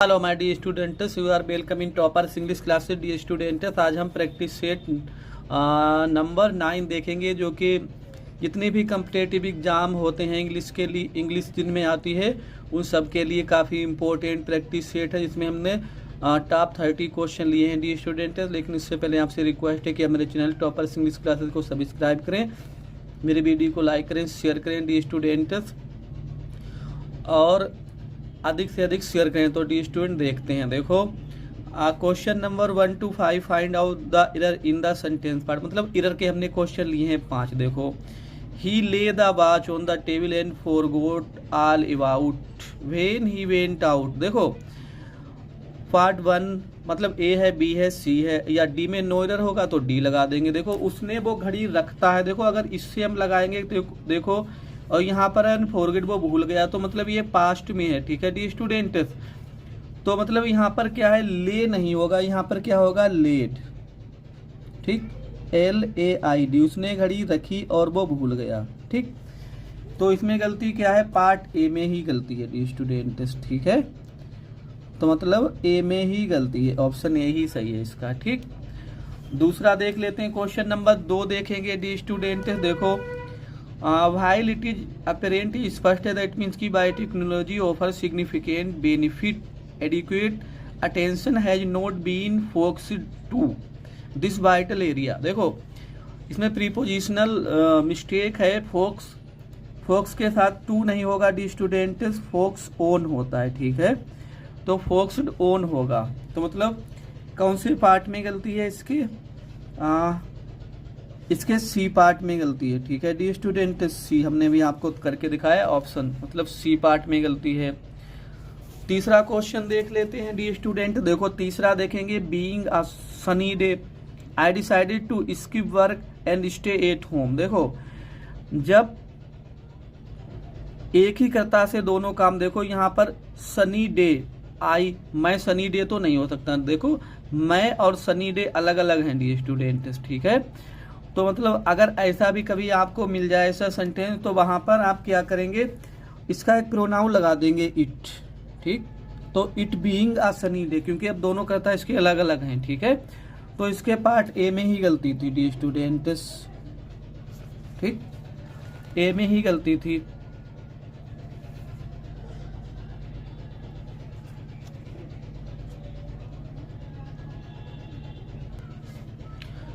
Hello my dear students, you are welcome in toppers English classes dear students. आज हम practice set number 9 देखेंगे, जो कि जितने भी कम्पिटेटिव एग्जाम होते हैं इंग्लिश के लिए, इंग्लिश जिनमें आती है उन सब के लिए काफ़ी इंपॉर्टेंट प्रैक्टिस सेट है, जिसमें हमने टॉप 30 क्वेश्चन लिए हैं डी स्टूडेंट्स। लेकिन इससे पहले आपसे रिक्वेस्ट है कि आप मेरे चैनल टॉपर्स इंग्लिश क्लासेस को सब्सक्राइब करें, मेरे वीडियो को लाइक करें, शेयर करें डी स्टूडेंट्स, और अधिक से अधिक शेयर करें। तो डी स्टूडेंट देखते हैं। देखो question number 1 to 5 find out the error in the sentence part. मतलब एरर के हमने क्वेश्चन लिए हैं 5। देखो, ही ले the watch on the table and forgot all about when he went out. देखो पार्ट 1 मतलब ए है, बी है, सी है, या डी में नो एरर होगा तो डी लगा देंगे। देखो उसने वो घड़ी रखता है, देखो अगर इससे हम लगाएंगे तो देखो, और यहाँ पर अनफॉरगेट वो भूल गया, तो मतलब ये पास्ट में है। ठीक है डी स्टूडेंट्स, तो मतलब यहाँ पर क्या है, ले नहीं होगा, यहाँ पर क्या होगा, लेट। ठीक, LAID, उसने घड़ी रखी और वो भूल गया। ठीक, तो इसमें गलती क्या है, पार्ट ए में ही गलती है डी स्टूडेंट्स। ठीक है, तो मतलब ए में ही गलती है, ऑप्शन ए ही सही है इसका। ठीक, दूसरा देख लेते हैं। क्वेश्चन नंबर 2 देखेंगे डी स्टूडेंट्स। देखो, while it is apparent स्पष्ट है, that means कि biotechnology offer significant benefit, adequate attention has not been focused to this vital area। देखो इसमें प्रीपोजिशनल मिस्टेक है, फोक्स के साथ टू नहीं होगा डी स्टूडेंट्स, फोक्स ऑन होता है। ठीक है, तो फोक्स्ड ऑन होगा, तो मतलब कौन से पार्ट में गलती है इसके सी पार्ट में गलती है। ठीक है डी स्टूडेंट, सी हमने भी आपको करके दिखाया ऑप्शन, मतलब सी पार्ट में गलती है। तीसरा क्वेश्चन देख लेते हैं डी स्टूडेंट। देखो तीसरा देखेंगे, being a sunny day I decided to skip work and stay at home. देखो जब एक ही कर्ता से दोनों काम, देखो यहाँ पर सनी डे, मैं सनी डे तो नहीं हो सकता। देखो मैं और सनी डे अलग अलग हैं डी स्टूडेंट। ठीक है, तो मतलब अगर ऐसा भी कभी आपको मिल जाए ऐसा सेंटेंस, तो वहां पर आप क्या करेंगे, इसका एक प्रोनाउन लगा देंगे इट। ठीक, तो it being a sunny day, क्योंकि अब दोनों कर्ता इसके अलग अलग हैं। ठीक है, तो इसके पार्ट ए में ही गलती थी डी स्टूडेंट्स। ठीक, ए में ही गलती थी।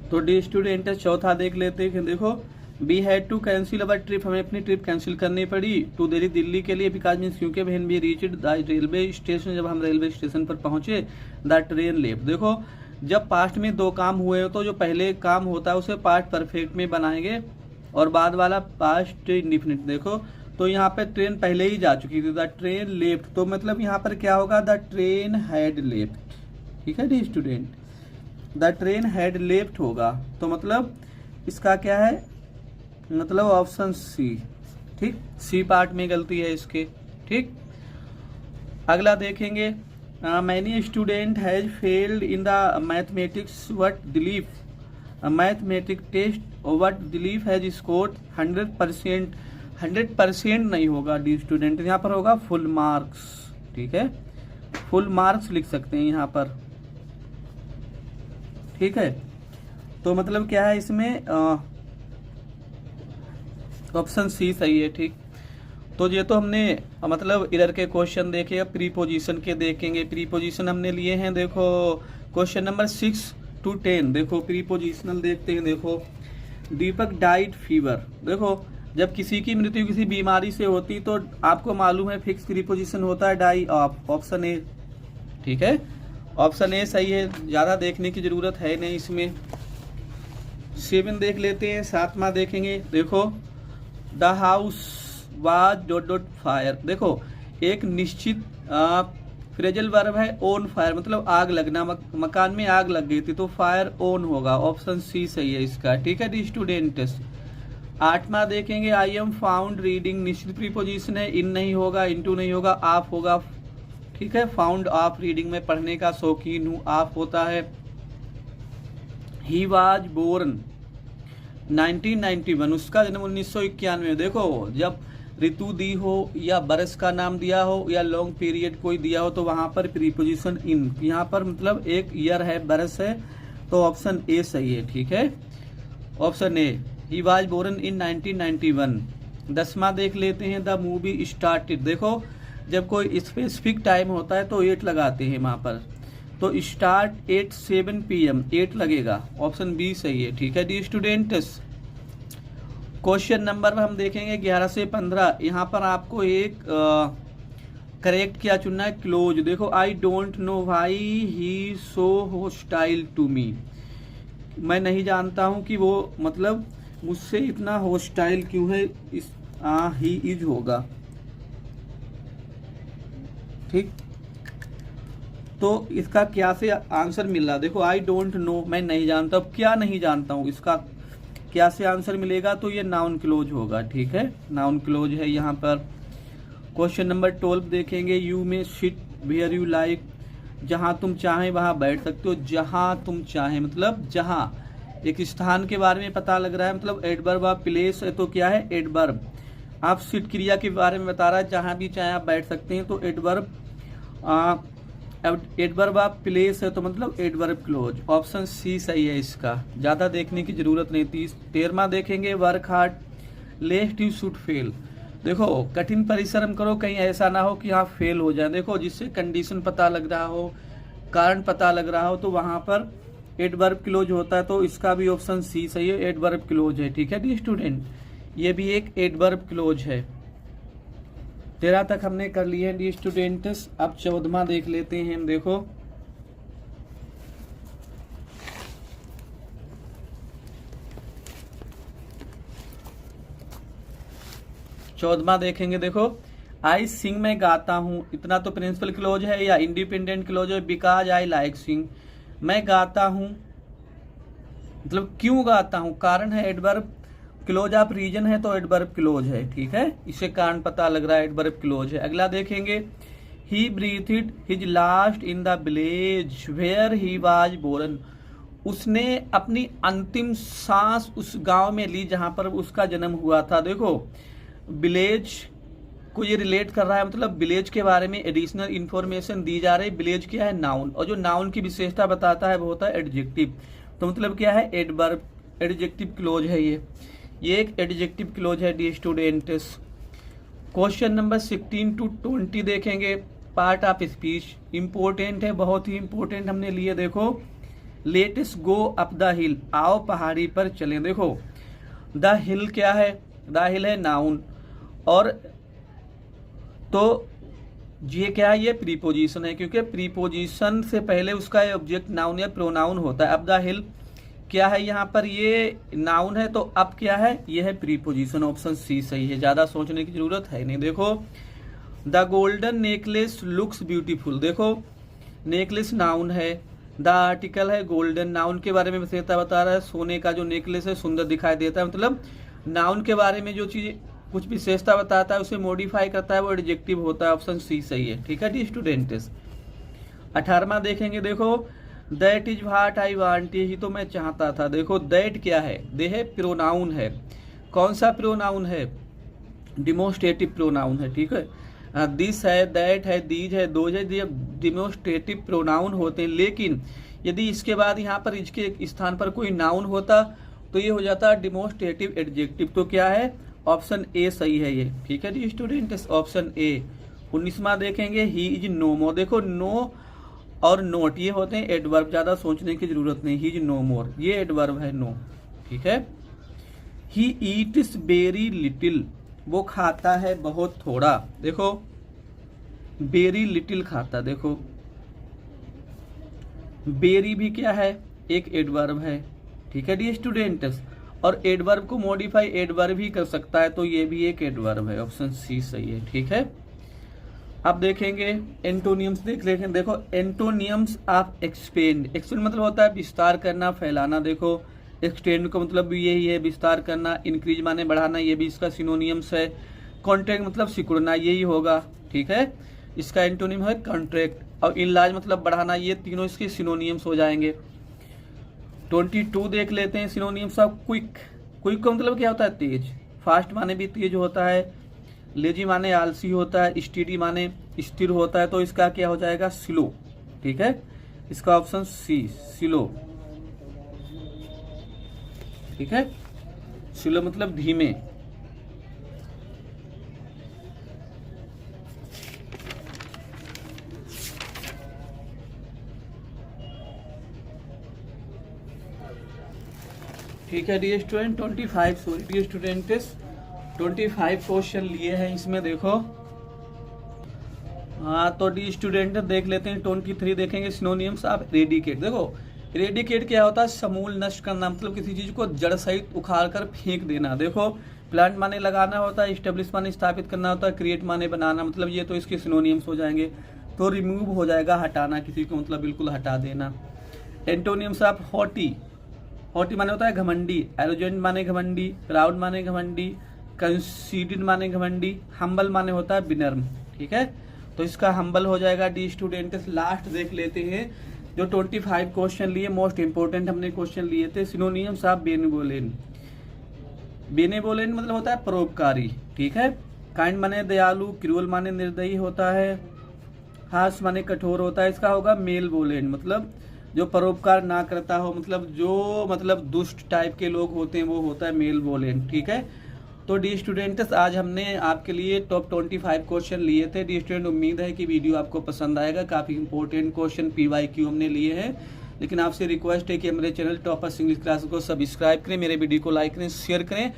तो डी स्टूडेंट चौथा देख लेते हैं। देखो, we had to cancel our trip, हमें अपनी ट्रिप कैंसिल करनी पड़ी टू दिल्ली के लिए, बिकॉज मीन्स क्योंकि when we reached the railway station, जब हम रेलवे स्टेशन पर पहुंचे, द ट्रेन लेफ्ट। देखो जब पास्ट में दो काम हुए हो तो जो पहले काम होता है उसे पास्ट परफेक्ट में बनाएंगे और बाद वाला पास्ट इंडिफिनिट। देखो तो यहाँ पे ट्रेन पहले ही जा चुकी थी, द ट्रेन लेफ्ट, तो मतलब यहाँ पर क्या होगा, द ट्रेन हैड लेफ्ट। ठीक है dear student, the train had left होगा, तो मतलब इसका क्या है, मतलब ऑप्शन सी। ठीक, सी पार्ट में गलती है इसके। ठीक, अगला देखेंगे, many student has failed in the mathematics what Dilip mathematic test, what Dilip has scored 100%। 100% नहीं होगा डी स्टूडेंट, यहाँ पर होगा फुल मार्क्स। ठीक है, फुल मार्क्स लिख सकते हैं यहाँ पर। ठीक है, तो मतलब क्या है इसमें, ऑप्शन सी सही है। ठीक, तो ये तो हमने मतलब एरर के क्वेश्चन देखे। अब प्रीपोजिशन के देखेंगे। प्रीपोजिशन हमने लिए हैं, देखो क्वेश्चन नंबर 6 to 10। देखो प्रीपोजिशनल देखते हैं। देखो, दीपक डाइड फीवर। देखो जब किसी की मृत्यु किसी बीमारी से होती तो आपको मालूम है फिक्स प्रीपोजिशन होता है डाई ऑफ, ऑप्शन ए। ठीक है, ऑप्शन ए सही है, ज्यादा देखने की जरूरत है नहीं इसमें। 7 देख लेते हैं, 7वां देखेंगे। देखो, the house was dot dot fire. देखो एक निश्चित फ्रेजल वर्ब है, ऑन फायर, मतलब आग लगना, मकान में आग लग गई थी, तो फायर ऑन होगा, ऑप्शन सी सही है इसका। ठीक है डी स्टूडेंट्स, 8वां देखेंगे, आई एम फाउंड रीडिंग, निश्चित प्रीपोजिशन है, इन नहीं होगा, इनटू नहीं होगा, आप होगा। ठीक है, फाउंड ऑफ रीडिंग में पढ़ने का शौकीन हूं, आप होता है। ही वाज बोर्न 1991, उसका जन्म 1991। देखो जब ऋतु दी हो या बरस का नाम दिया हो या लॉन्ग पीरियड कोई दिया हो तो वहां पर प्रीपोजिशन इन, यहाँ पर मतलब एक ईयर है, बरस है, तो ऑप्शन ए सही है। ठीक है, option A, he was born in 1991। 10वां देख लेते हैं, द मूवी स्टार्टेड। देखो जब कोई स्पेसिफिक टाइम होता है तो 8 लगाते हैं वहां पर, तो स्टार्ट एट 7 PM 8 लगेगा, ऑप्शन बी सही है। ठीक है डी स्टूडेंट्स, क्वेश्चन नंबर हम देखेंगे 11 से 15। यहाँ पर आपको एक करेक्ट क्या चुनना है, क्लोज। देखो, I don't know why he so hostile to me. मैं नहीं जानता हूँ कि वो मतलब मुझसे इतना होस्टाइल क्यों है। इस ही इज होगा। ठीक, तो इसका क्या से आंसर मिल रहा। देखो आई डोंट नो, मैं नहीं जानता, अब क्या नहीं जानता हूँ, इसका क्या से आंसर मिलेगा, तो ये नाउन क्लोज होगा। ठीक है, नाउन क्लोज है यहाँ पर। क्वेश्चन नंबर 12 देखेंगे, यू में सिट वेयर यू लाइक। जहाँ तुम चाहें वहाँ बैठ सकते हो। जहाँ तुम चाहें मतलब जहाँ, एक स्थान के बारे में पता लग रहा है, मतलब एडवर्ब ऑफ प्लेस है तो क्या है, एडवर्ब। आप सिट क्रिया के बारे में बता रहा है, जहाँ भी चाहे आप बैठ सकते हैं, तो एडवर्ब। एडवर्ब ऑफ प्लेस है तो मतलब एडवर्ब क्लोज, ऑप्शन सी सही है इसका, ज्यादा देखने की जरूरत नहीं थी। 13वां देखेंगे, work hard लेस्ट you should fail. देखो, कठिन परिश्रम करो, कहीं ऐसा ना हो कि आप फेल हो जाए। देखो, जिससे कंडीशन पता लग रहा हो, कारण पता लग रहा हो, तो वहां पर एडवर्ब क्लोज होता है, तो इसका भी ऑप्शन सी सही है, एडवर्ब क्लोज है। ठीक है डी स्टूडेंट, ये भी एक एडवर्ब क्लोज है। 13 तक हमने कर लिए हैं डी स्टूडेंट्स। अब 14वां देख लेते हैं हम। देखो, चौदहवां देखेंगे। देखो, आई सिंग, मैं गाता हूं। इतना तो प्रिंसिपल क्लोज है या इंडिपेंडेंट क्लोज है, बिकॉज आई लाइक सिंग। मैं गाता हूं मतलब क्यों गाता हूं, कारण है एडवर्ब क्लोज। आप रीजन है तो एडवर्ब क्लोज है। ठीक है, इससे कारण पता लग रहा है, एडवर्ब क्लोज है। अगला देखेंगे, he breathed his last in the village where he was born. उसने अपनी अंतिम सांस उस गांव में ली जहां पर उसका जन्म हुआ था। देखो, विलेज को ये रिलेट कर रहा है, मतलब विलेज के बारे में एडिशनल इंफॉर्मेशन दी जा रही है। विलेज क्या है, नाउन, और जो नाउन की विशेषता बताता है वो होता है एडजेक्टिव। तो मतलब क्या है, एडवर्ब, एडजेक्टिव क्लोज है ये एक एडजेक्टिव क्लोज है D students. Question number 16 to 20 देखेंगे, पार्ट ऑफ स्पीच, इंपॉर्टेंट है, बहुत ही इंपॉर्टेंट हमने लिए। देखो, लेट्स गो अप द हिल, आओ पहाड़ी पर चलें। देखो, द हिल क्या है, द हिल है नाउन, और तो ये क्या है, ये प्रीपोजिशन है, क्योंकि प्रीपोजिशन से पहले उसका ऑब्जेक्ट नाउन या प्रोनाउन होता है। अब द हिल क्या है, यहाँ पर ये नाउन है, तो अब क्या है, ये है प्रीपोजिशन, ऑप्शन सी सही है, ज्यादा सोचने की जरूरत है नहीं। देखो, the golden necklace looks beautiful. देखो, नेकलेस नाउन है, द आर्टिकल है गोल्डन, नाउन के बारे में विशेषता बता रहा है, सोने का जो नेकलेस है सुंदर दिखाई देता है। मतलब नाउन के बारे में जो चीज कुछ विशेषता बताता है उसे मॉडिफाई करता है, वो एडजेक्टिव होता है, ऑप्शन सी सही है। ठीक है डी स्टूडेंट्स। 18वां देखेंगे। देखो, that is what I want, यही तो मैं चाहता था। देखो, दैट क्या है, दे है प्रोनाउन है, कौन सा प्रोनाउन है, डिमोस्ट्रेटिव प्रोनाउन है। ठीक है, दिस है, दैट है, दीज है, दोज है, ये डिमोस्ट्रेटिव प्रोनाउन होते हैं। लेकिन यदि इसके बाद यहाँ पर इसके स्थान पर कोई नाउन होता तो ये हो जाता डिमोस्ट्रेटिव एडजेक्टिव। तो क्या है, ऑप्शन ए सही है ये। ठीक है डी स्टूडेंट्स, ऑप्शन ए। 19वां देखेंगे, ही इज नो मोर। देखो, नो और नोट ये होते हैं एडवर्ब, ज्यादा सोचने की जरूरत नहीं। ही इज नो मोर, ये एडवर्ब है नो। ठीक है, ही ईट्स वेरी लिटिल, वो खाता है बहुत थोड़ा। देखो, वेरी लिटिल खाता। देखो, वेरी भी क्या है, एक एडवर्ब है। ठीक है डी स्टूडेंट्स, और एडवर्ब को मॉडिफाई एडवर्ब भी कर सकता है, तो ये भी एक एडवर्ब है, ऑप्शन सी सही है। ठीक है, अब देखेंगे एंटोनियम्स देख लेते हैं। देखो, एंटोनियम्स ऑफ एक्सपेंड, एक्सपेंड मतलब होता है विस्तार करना, फैलाना। देखो, एक्सटेंड का मतलब भी यही है, विस्तार करना। इंक्रीज माने बढ़ाना, ये भी इसका सिनोनियम्स है। कॉन्ट्रैक्ट मतलब सिकुड़ना, यही होगा। ठीक है, इसका एंटोनियम है कॉन्ट्रैक्ट। और इनलार्ज मतलब बढ़ाना, ये तीनों इसके सिनोनियम्स हो जाएंगे। 22 देख लेते हैं, सिनोनियम्स ऑफ क्विक। क्विक का मतलब क्या होता है, तेज। फास्ट माने भी तेज होता है। लेजी माने आलसी होता है, स्टेडी माने स्थिर होता है, तो इसका क्या हो जाएगा स्लो। ठीक है, इसका ऑप्शन सी स्लो। ठीक है, स्लो मतलब धीमे। ठीक है डी स्टूडेंट 25 क्वेश्चन लिए हैं इसमें, देखो। हाँ तो डी स्टूडेंट देख लेते हैं 23 देखेंगे सिनोनिम्स ऑफ रेडिकेट। देखो रेडिकेट क्या होता है, समूल नष्ट करना, मतलब किसी चीज को जड़ सहित उखाड़ कर फेंक देना। देखो प्लांट माने लगाना होता है, स्टेब्लिश माने स्थापित करना होता है, क्रिएट माने बनाना, मतलब ये तो इसके सिनोनिम्स हो जाएंगे। तो रिमूव हो जाएगा हटाना, किसी को मतलब बिल्कुल हटा देना। एंटोनिम्स ऑफ हॉटी, हॉटी माने होता है घमंडी, एरोजेंट माने घमंडी, प्राउड माने घमंडी, कंसीडेड माने घमंडी, हम्बल माने होता है विनम्र। ठीक है, तो इसका हम्बल हो जाएगा डी स्टूडेंट। लास्ट देख लेते हैं जो 25 क्वेश्चन लिए, मोस्ट इंपोर्टेंट हमने क्वेश्चन लिए थे। सिनोनिम्स ऑफ बेनेवोलेंट, बेनेवोलेंट मतलब होता है परोपकारी। ठीक है, काइंड माने दयालु, क्रूअल माने निर्दयी होता है, हार्श माने कठोर होता है। इसका होगा मेलवोलेंट, मतलब जो परोपकार ना करता हो, मतलब जो मतलब दुष्ट टाइप के लोग होते हैं वो होता है मेलवोलेंट। ठीक है, तो डी स्टूडेंट्स आज हमने आपके लिए टॉप 25 क्वेश्चन लिए थे। डी स्टूडेंट उम्मीद है कि वीडियो आपको पसंद आएगा। काफ़ी इंपॉर्टेंट क्वेश्चन PYQ हमने लिए हैं, लेकिन आपसे रिक्वेस्ट है कि मेरे चैनल टॉपर्स इंग्लिश क्लास को सब्सक्राइब करें, मेरे वीडियो को लाइक करें, शेयर करें,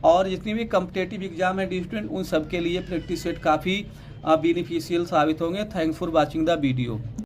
और जितनी भी कम्पिटेटिव एग्जाम है डी स्टूडेंट उन सब के लिए प्रैक्टिस सेट काफ़ी बेनिफिशियल साबित होंगे। Thanks for watching the video.